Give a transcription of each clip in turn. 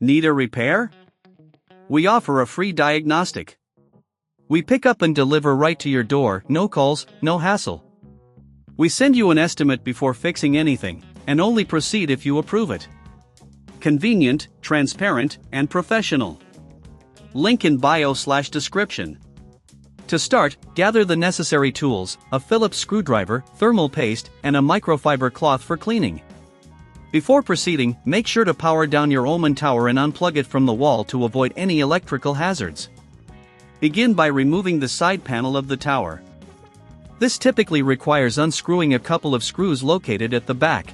Need a repair? We offer a free diagnostic. We pick up and deliver right to your door, no calls, no hassle. We send you an estimate before fixing anything, and only proceed if you approve it. Convenient, transparent, and professional. Link in bio/description. To start, gather the necessary tools: a Phillips screwdriver, thermal paste, and a microfiber cloth for cleaning. Before proceeding, make sure to power down your Omen Tower and unplug it from the wall to avoid any electrical hazards. Begin by removing the side panel of the tower. This typically requires unscrewing a couple of screws located at the back.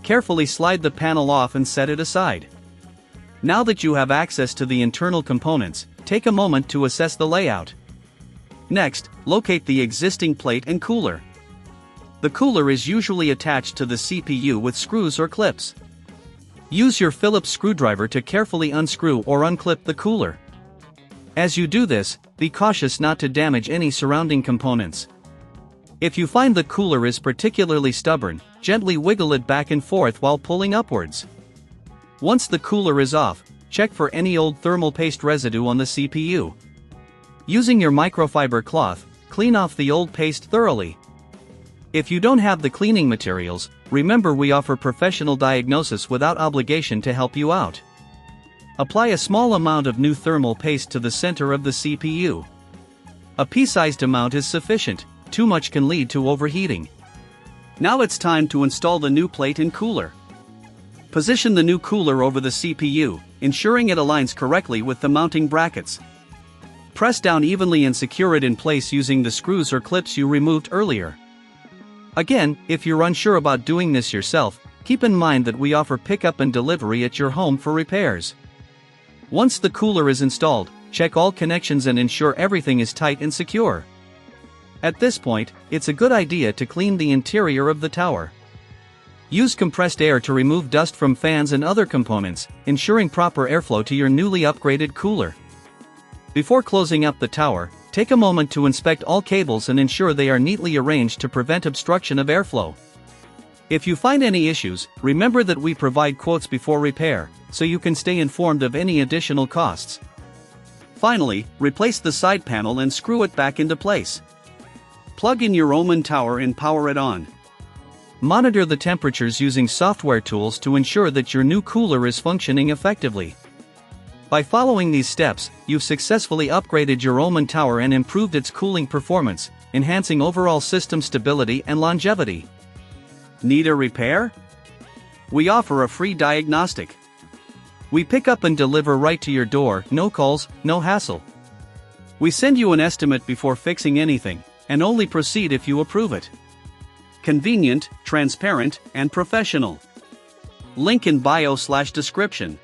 Carefully slide the panel off and set it aside. Now that you have access to the internal components, take a moment to assess the layout. Next, locate the existing plate and cooler. The cooler is usually attached to the CPU with screws or clips. Use your Phillips screwdriver to carefully unscrew or unclip the cooler. As you do this, be cautious not to damage any surrounding components. If you find the cooler is particularly stubborn, gently wiggle it back and forth while pulling upwards. Once the cooler is off, check for any old thermal paste residue on the CPU. Using your microfiber cloth, clean off the old paste thoroughly. If you don't have the cleaning materials, remember we offer professional diagnosis without obligation to help you out. Apply a small amount of new thermal paste to the center of the CPU. A pea-sized amount is sufficient, too much can lead to overheating. Now it's time to install the new plate and cooler. Position the new cooler over the CPU, ensuring it aligns correctly with the mounting brackets. Press down evenly and secure it in place using the screws or clips you removed earlier. Again, if you're unsure about doing this yourself, keep in mind that we offer pickup and delivery at your home for repairs. Once the cooler is installed, check all connections and ensure everything is tight and secure. At this point, it's a good idea to clean the interior of the tower. Use compressed air to remove dust from fans and other components, ensuring proper airflow to your newly upgraded cooler. Before closing up the tower, take a moment to inspect all cables and ensure they are neatly arranged to prevent obstruction of airflow. If you find any issues, remember that we provide quotes before repair, so you can stay informed of any additional costs. Finally, replace the side panel and screw it back into place. Plug in your Omen Tower and power it on. Monitor the temperatures using software tools to ensure that your new cooler is functioning effectively. By following these steps, you've successfully upgraded your Omen Tower and improved its cooling performance, enhancing overall system stability and longevity. Need a repair? We offer a free diagnostic. We pick up and deliver right to your door, no calls, no hassle. We send you an estimate before fixing anything, and only proceed if you approve it. Convenient, transparent, and professional. Link in bio/description.